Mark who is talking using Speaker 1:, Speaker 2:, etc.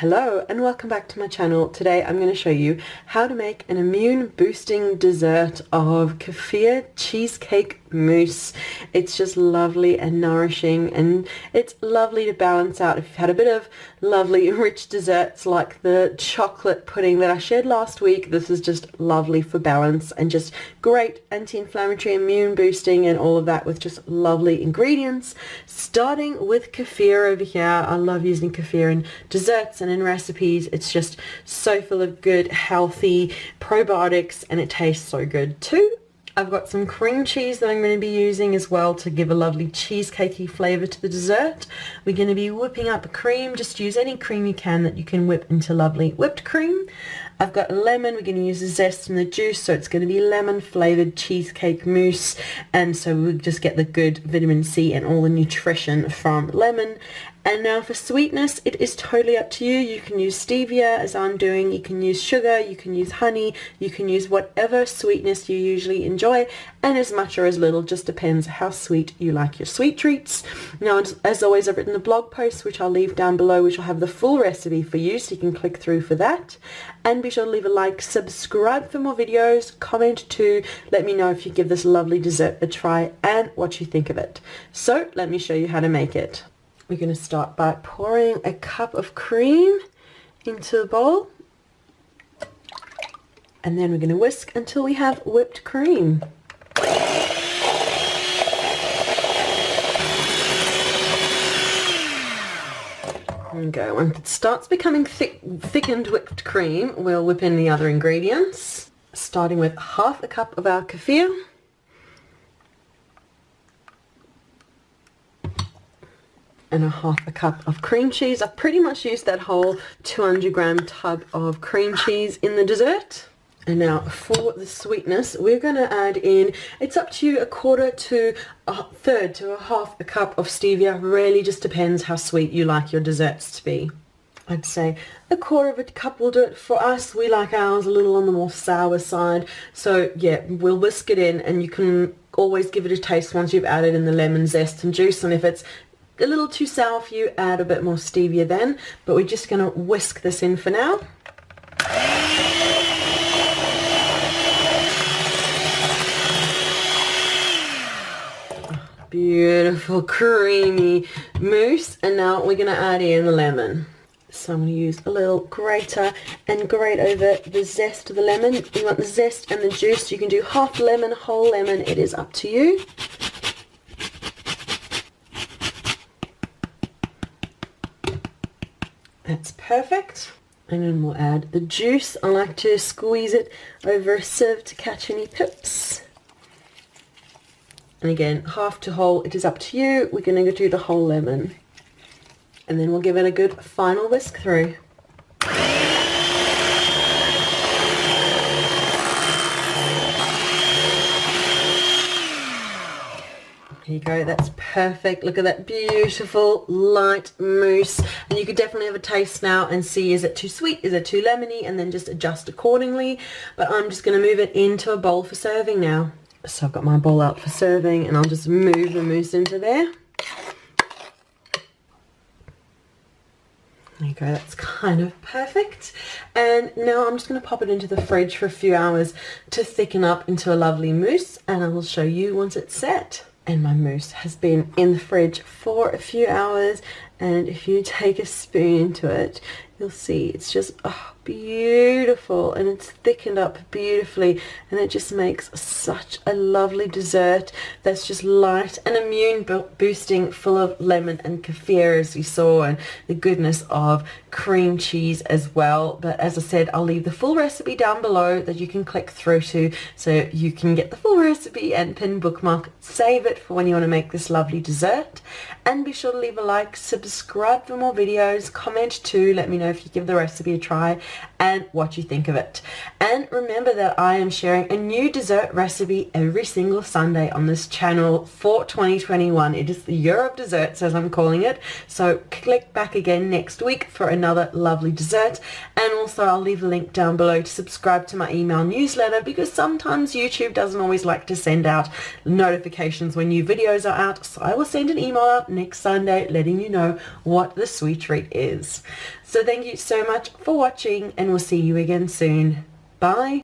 Speaker 1: Hello and welcome back to my channel. Today I'm going to show you how to make an immune boosting dessert of Kefir Cheesecake Mousse. It's just lovely and nourishing, and it's lovely to balance out if you've had a bit of lovely rich desserts like the chocolate pudding that I shared last week. This is just lovely for balance and just great anti-inflammatory, immune boosting and all of that with just lovely ingredients. Starting with kefir over here. I love using kefir in desserts and in recipes. It's just so full of good healthy probiotics and it tastes so good too. I've got some cream cheese that I'm going to be using as well to give a lovely cheesecakey flavour to the dessert. We're going to be whipping up a cream. Just use any cream you can that you can whip into lovely whipped cream. I've got lemon. We're going to use the zest and the juice, so it's going to be lemon flavoured cheesecake mousse, and so we'll just get the good vitamin C and all the nutrition from lemon. And now for sweetness, it is totally up to you. You can use stevia as I'm doing, you can use sugar, you can use honey, you can use whatever sweetness you usually enjoy, and as much or as little, just depends how sweet you like your sweet treats. Now, as always, I've written a blog post which I'll leave down below, which will have the full recipe for you, so you can click through for that. And be sure to leave a like, subscribe for more videos, comment too, let me know if you give this lovely dessert a try and what you think of it. So let me show you how to make it. We're going to start by pouring a cup of cream into a bowl, and then we're going to whisk until we have whipped cream. There we go. When it starts becoming thickened whipped cream, we'll whip in the other ingredients, starting with half a cup of our kefir, and a half a cup of cream cheese. I've pretty much used that whole 200-gram tub of cream cheese in the dessert. And now for the sweetness, we're going to add in, it's up to you, a quarter to a third to a half a cup of stevia. Really just depends how sweet you like your desserts to be. I'd say a quarter of a cup will do it for us. We like ours a little on the more sour side. So yeah, we'll whisk it in, and you can always give it a taste once you've added in the lemon zest and juice. And if it's a little too sour for you, add a bit more stevia then, but we're just going to whisk this in for now. Beautiful creamy mousse, and now we're going to add in the lemon. So I'm going to use a little grater and grate over the zest of the lemon. You want the zest and the juice. You can do half lemon, whole lemon, it is up to you. That's perfect. And then we'll add the juice. I like to squeeze it over a sieve to catch any pips. And again, half to whole, it is up to you. We're going to do the whole lemon. And then we'll give it a good final whisk through. Here you go, that's perfect. Look at that beautiful light mousse. And you could definitely have a taste now and see, is it too sweet, is it too lemony, and then just adjust accordingly. But I'm just going to move it into a bowl for serving now. So I've got my bowl out for serving, and I'll just move the mousse into there. There you go, that's kind of perfect. And now I'm just going to pop it into the fridge for a few hours to thicken up into a lovely mousse, and I will show you once it's set. And my mousse has been in the fridge for a few hours, and if you take a spoon into it, you'll see it's just beautiful, and it's thickened up beautifully, and it just makes such a lovely dessert that's just light and immune boosting, full of lemon and kefir as you saw, and the goodness of cream cheese as well. But as I said, I'll leave the full recipe down below that you can click through to, so you can get the full recipe and pin bookmark, save it for when you want to make this lovely dessert. And be sure to leave a like, subscribe for more videos, comment too, let me know if you give the recipe a try and what you think of it. And remember that I am sharing a new dessert recipe every single Sunday on this channel for 2021. It is the year of desserts, as I'm calling it, so click back again next week for another lovely dessert. And also I'll leave a link down below to subscribe to my email newsletter, because sometimes YouTube doesn't always like to send out notifications when new videos are out, so I will send an email out next Sunday letting you know know what the sweet treat is. So thank you so much for watching, and we'll see you again soon. Bye.